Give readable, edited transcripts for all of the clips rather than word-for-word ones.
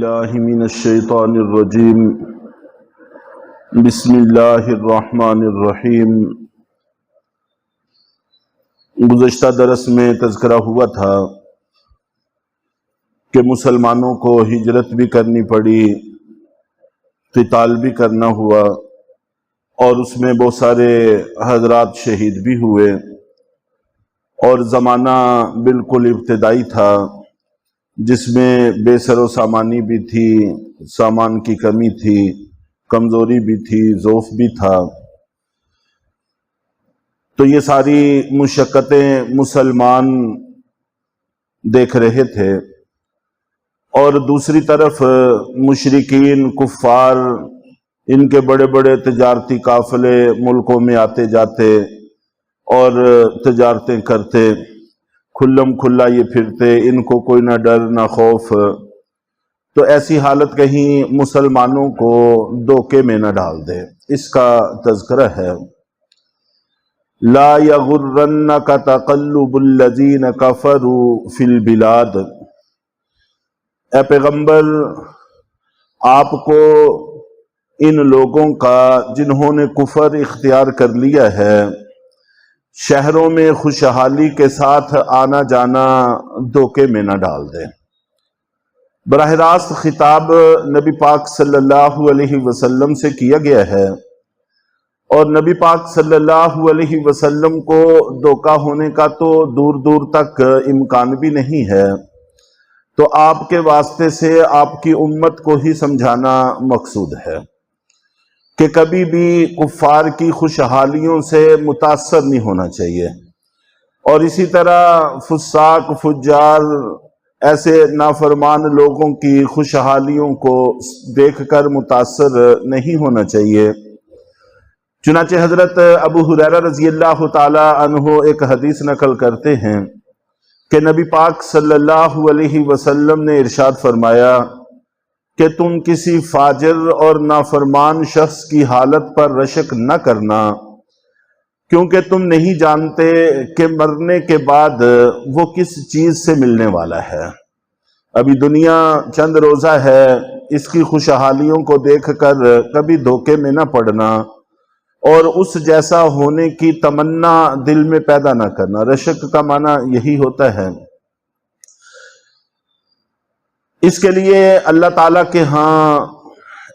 باللہ من الشیطان الرجیم بسم اللہ الرحمن الرحیم۔ گزشتہ درس میں تذکرہ ہوا تھا کہ مسلمانوں کو ہجرت بھی کرنی پڑی، قتال بھی کرنا ہوا، اور اس میں بہت سارے حضرات شہید بھی ہوئے، اور زمانہ بالکل ابتدائی تھا جس میں بے سر و سامانی بھی تھی، سامان کی کمی تھی، کمزوری بھی تھی، ضعف بھی تھا۔ تو یہ ساری مشقتیں مسلمان دیکھ رہے تھے، اور دوسری طرف مشرکین کفار، ان کے بڑے بڑے تجارتی قافلے ملکوں میں آتے جاتے اور تجارتیں کرتے، کھلم کھلا یہ پھرتے، ان کو کوئی نہ ڈر نہ خوف۔ تو ایسی حالت کہیں مسلمانوں کو دھوکے میں نہ ڈال دے، اس کا تذکرہ ہے۔ لا یغرنک تقلب الذین کفروا فی البلاد۔ اے پیغمبر، آپ کو ان لوگوں کا جنہوں نے کفر اختیار کر لیا ہے، شہروں میں خوشحالی کے ساتھ آنا جانا دھوکے میں نہ ڈال دیں۔ براہ راست خطاب نبی پاک صلی اللہ علیہ وسلم سے کیا گیا ہے، اور نبی پاک صلی اللہ علیہ وسلم کو دھوکا ہونے کا تو دور دور تک امکان بھی نہیں ہے، تو آپ کے واسطے سے آپ کی امت کو ہی سمجھانا مقصود ہے کہ کبھی بھی کفار کی خوشحالیوں سے متاثر نہیں ہونا چاہیے، اور اسی طرح فساق فجار ایسے نافرمان لوگوں کی خوشحالیوں کو دیکھ کر متاثر نہیں ہونا چاہیے۔ چنانچہ حضرت ابو ہریرہ رضی اللہ تعالی عنہ ایک حدیث نقل کرتے ہیں کہ نبی پاک صلی اللہ علیہ وسلم نے ارشاد فرمایا کہ تم کسی فاجر اور نافرمان شخص کی حالت پر رشک نہ کرنا، کیونکہ تم نہیں جانتے کہ مرنے کے بعد وہ کس چیز سے ملنے والا ہے۔ ابھی دنیا چند روزہ ہے، اس کی خوشحالیوں کو دیکھ کر کبھی دھوکے میں نہ پڑنا، اور اس جیسا ہونے کی تمنا دل میں پیدا نہ کرنا۔ رشک کا معنی یہی ہوتا ہے۔ اس کے لیے اللہ تعالیٰ کے ہاں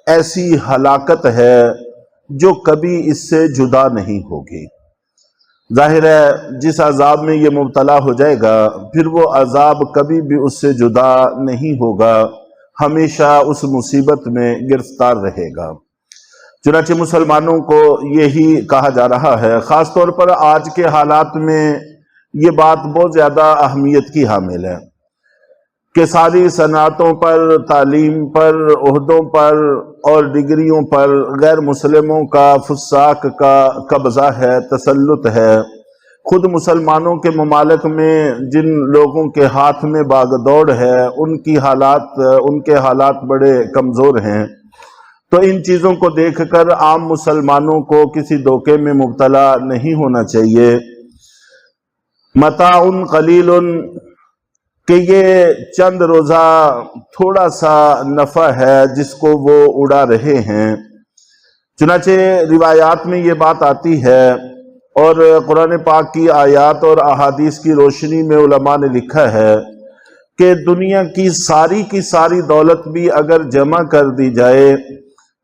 ایسی ہلاکت ہے جو کبھی اس سے جدا نہیں ہوگی۔ ظاہر ہے جس عذاب میں یہ مبتلا ہو جائے گا، پھر وہ عذاب کبھی بھی اس سے جدا نہیں ہوگا، ہمیشہ اس مصیبت میں گرفتار رہے گا۔ چنانچہ مسلمانوں کو یہی کہا جا رہا ہے، خاص طور پر آج کے حالات میں یہ بات بہت زیادہ اہمیت کی حامل ہے کہ ساری صنعتوں پر، تعلیم پر، عہدوں پر اور ڈگریوں پر غیر مسلموں کا، فساق کا قبضہ ہے، تسلط ہے۔ خود مسلمانوں کے ممالک میں جن لوگوں کے ہاتھ میں باغ دوڑ ہے، ان کے حالات بڑے کمزور ہیں۔ تو ان چیزوں کو دیکھ کر عام مسلمانوں کو کسی دھوکے میں مبتلا نہیں ہونا چاہیے۔ متاع قلیل، کہ یہ چند روزہ تھوڑا سا نفع ہے جس کو وہ اڑا رہے ہیں۔ چنانچہ روایات میں یہ بات آتی ہے، اور قرآن پاک کی آیات اور احادیث کی روشنی میں علماء نے لکھا ہے کہ دنیا کی ساری دولت بھی اگر جمع کر دی جائے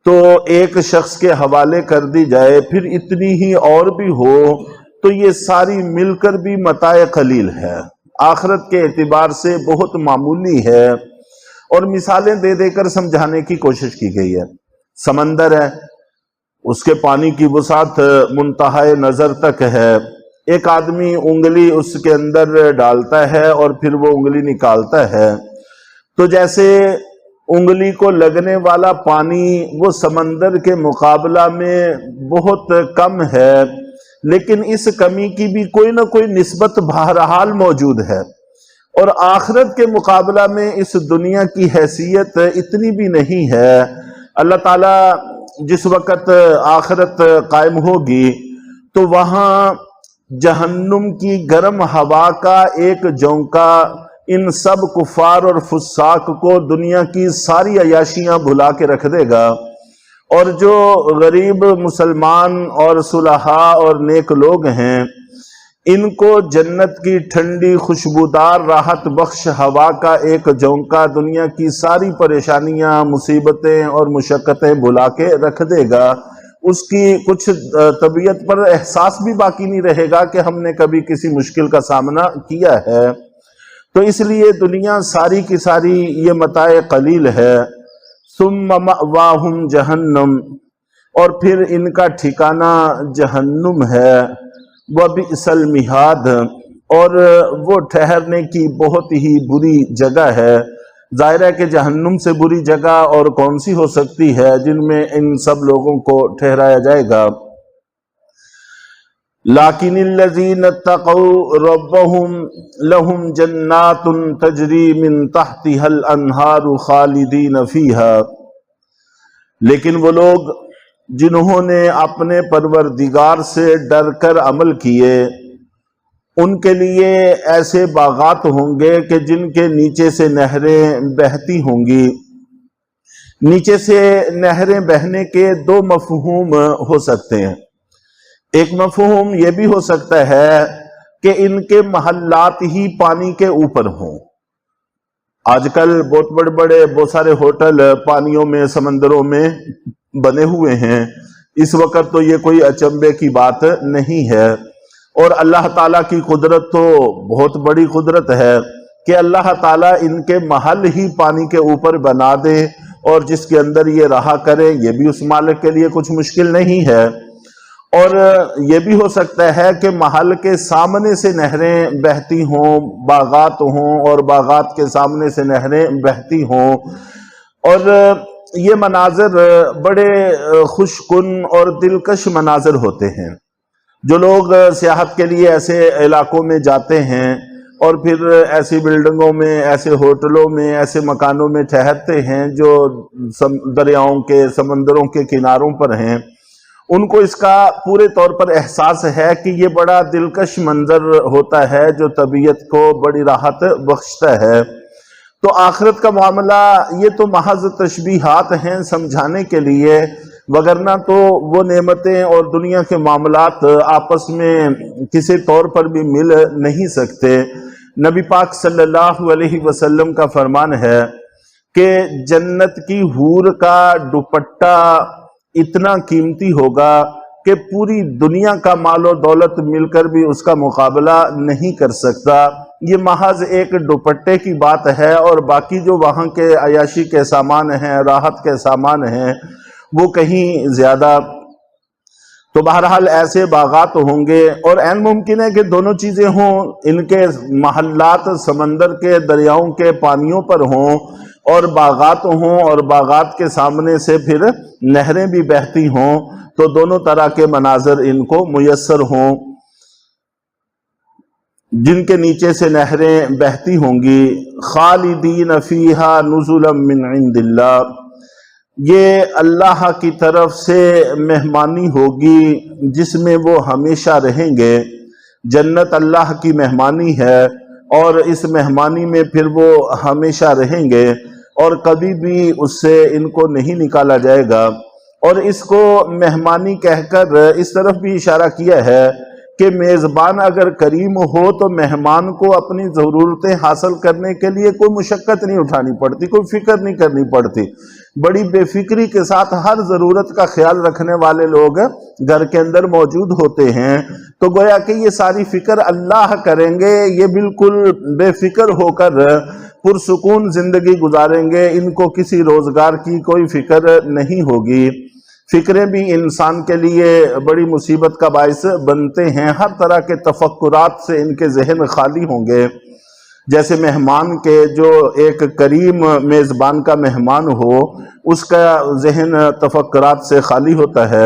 تو ایک شخص کے حوالے کر دی جائے، پھر اتنی ہی اور بھی ہو، تو یہ ساری مل کر بھی متاع قلیل ہے، آخرت کے اعتبار سے بہت معمولی ہے۔ اور مثالیں دے دے کر سمجھانے کی کوشش کی گئی ہے۔ سمندر ہے، اس کے پانی کی وسعت منتہائے نظر تک ہے، ایک آدمی انگلی اس کے اندر ڈالتا ہے اور پھر وہ انگلی نکالتا ہے، تو جیسے انگلی کو لگنے والا پانی وہ سمندر کے مقابلہ میں بہت کم ہے، لیکن اس کمی کی بھی کوئی نہ کوئی نسبت بہرحال موجود ہے، اور آخرت کے مقابلہ میں اس دنیا کی حیثیت اتنی بھی نہیں ہے۔ اللہ تعالیٰ جس وقت آخرت قائم ہوگی تو وہاں جہنم کی گرم ہوا کا ایک جھونکا ان سب کفار اور فساق کو دنیا کی ساری عیاشیاں بھلا کے رکھ دے گا، اور جو غریب مسلمان اور صلحاء اور نیک لوگ ہیں ان کو جنت کی ٹھنڈی خوشبودار راحت بخش ہوا کا ایک جھونکا دنیا کی ساری پریشانیاں، مصیبتیں اور مشقتیں بھلا کے رکھ دے گا۔ اس کی کچھ طبیعت پر احساس بھی باقی نہیں رہے گا کہ ہم نے کبھی کسی مشکل کا سامنا کیا ہے۔ تو اس لیے دنیا ساری کی ساری یہ متاع قلیل ہے۔ ثم مأواہم جہنم، اور پھر ان کا ٹھکانہ جہنم ہے۔ وبئس المہاد، اور وہ ٹھہرنے کی بہت ہی بری جگہ ہے۔ ظاہر ہے کہ جہنم سے بری جگہ اور کون سی ہو سکتی ہے جن میں ان سب لوگوں کو ٹھہرایا جائے گا۔ لیکن الذین اتقوا ربهم لهم جنات تجری من تحتها الانہار خالدین فیہا، لیکن وہ لوگ جنہوں نے اپنے پروردگار سے ڈر کر عمل کیے، ان کے لیے ایسے باغات ہوں گے کہ جن کے نیچے سے نہریں بہتی ہوں گی۔ نیچے سے نہریں بہنے کے دو مفہوم ہو سکتے ہیں۔ ایک مفہوم یہ بھی ہو سکتا ہے کہ ان کے محلات ہی پانی کے اوپر ہوں۔ آج کل بہت سارے ہوٹل پانیوں میں، سمندروں میں بنے ہوئے ہیں۔ اس وقت تو یہ کوئی اچنبے کی بات نہیں ہے، اور اللہ تعالیٰ کی قدرت تو بہت بڑی قدرت ہے کہ اللہ تعالیٰ ان کے محل ہی پانی کے اوپر بنا دے، اور جس کے اندر یہ رہا کرے، یہ بھی اس مالک کے لیے کچھ مشکل نہیں ہے۔ اور یہ بھی ہو سکتا ہے کہ محل کے سامنے سے نہریں بہتی ہوں، باغات ہوں، اور باغات کے سامنے سے نہریں بہتی ہوں، اور یہ مناظر بڑے خوش کن اور دلکش مناظر ہوتے ہیں۔ جو لوگ سیاحت کے لیے ایسے علاقوں میں جاتے ہیں اور پھر ایسی بلڈنگوں میں، ایسے ہوٹلوں میں، ایسے مکانوں میں ٹھہرتے ہیں جو دریاؤں کے، سمندروں کے کناروں پر ہیں، ان کو اس کا پورے طور پر احساس ہے کہ یہ بڑا دلکش منظر ہوتا ہے جو طبیعت کو بڑی راحت بخشتا ہے۔ تو آخرت کا معاملہ یہ تو محض تشبیہات ہیں سمجھانے کے لیے، وگرنہ تو وہ نعمتیں اور دنیا کے معاملات آپس میں کسی طور پر بھی مل نہیں سکتے۔ نبی پاک صلی اللہ علیہ وسلم کا فرمان ہے کہ جنت کی حور کا دوپٹہ اتنا قیمتی ہوگا کہ پوری دنیا کا مال و دولت مل کر بھی اس کا مقابلہ نہیں کر سکتا۔ یہ محض ایک دوپٹے کی بات ہے، اور باقی جو وہاں کے عیاشی کے سامان ہیں، راحت کے سامان ہیں، وہ کہیں زیادہ۔ تو بہرحال ایسے باغات ہوں گے، اور عین ممکن ہے کہ دونوں چیزیں ہوں، ان کے محلات سمندر کے، دریاؤں کے پانیوں پر ہوں، اور باغات ہوں، اور باغات کے سامنے سے پھر نہریں بھی بہتی ہوں، تو دونوں طرح کے مناظر ان کو میسر ہوں۔ جن کے نیچے سے نہریں بہتی ہوں گی، خالدین فیہا نزلا من عند اللہ، یہ اللہ کی طرف سے مہمانی ہوگی جس میں وہ ہمیشہ رہیں گے۔ جنت اللہ کی مہمانی ہے، اور اس مہمانی میں پھر وہ ہمیشہ رہیں گے، اور کبھی بھی اس سے ان کو نہیں نکالا جائے گا۔ اور اس کو مہمانی کہہ کر اس طرف بھی اشارہ کیا ہے کہ میزبان اگر کریم ہو تو مہمان کو اپنی ضرورتیں حاصل کرنے کے لیے کوئی مشقت نہیں اٹھانی پڑتی، کوئی فکر نہیں کرنی پڑتی، بڑی بے فکری کے ساتھ ہر ضرورت کا خیال رکھنے والے لوگ گھر کے اندر موجود ہوتے ہیں۔ تو گویا کہ یہ ساری فکر اللہ کریں گے، یہ بالکل بے فکر ہو کر پرسکون زندگی گزاریں گے، ان کو کسی روزگار کی کوئی فکر نہیں ہوگی۔ فکریں بھی انسان کے لیے بڑی مصیبت کا باعث بنتے ہیں، ہر طرح کے تفکرات سے ان کے ذہن خالی ہوں گے۔ جیسے مہمان کے، جو ایک کریم میزبان کا مہمان ہو، اس کا ذہن تفکرات سے خالی ہوتا ہے۔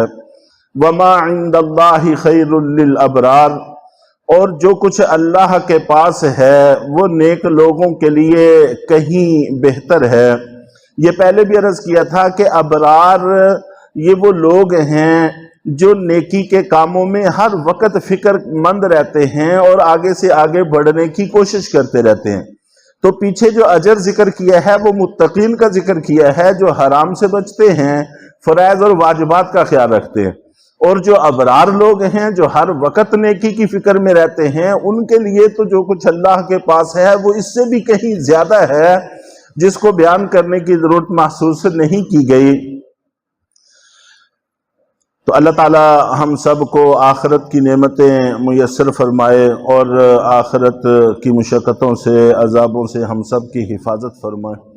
وَمَا عِندَ اللَّهِ خَيْرٌ لِلْأَبْرَارِ، اور جو کچھ اللہ کے پاس ہے وہ نیک لوگوں کے لیے کہیں بہتر ہے۔ یہ پہلے بھی عرض کیا تھا کہ ابرار یہ وہ لوگ ہیں جو نیکی کے کاموں میں ہر وقت فکر مند رہتے ہیں اور آگے سے آگے بڑھنے کی کوشش کرتے رہتے ہیں۔ تو پیچھے جو اجر ذکر کیا ہے وہ متقین کا ذکر کیا ہے، جو حرام سے بچتے ہیں، فرائض اور واجبات کا خیال رکھتے ہیں۔ اور جو ابرار لوگ ہیں، جو ہر وقت نیکی کی فکر میں رہتے ہیں، ان کے لیے تو جو کچھ اللہ کے پاس ہے وہ اس سے بھی کہیں زیادہ ہے، جس کو بیان کرنے کی ضرورت محسوس نہیں کی گئی۔ تو اللہ تعالی ہم سب کو آخرت کی نعمتیں میسر فرمائے، اور آخرت کی مشقتوں سے، عذابوں سے ہم سب کی حفاظت فرمائے۔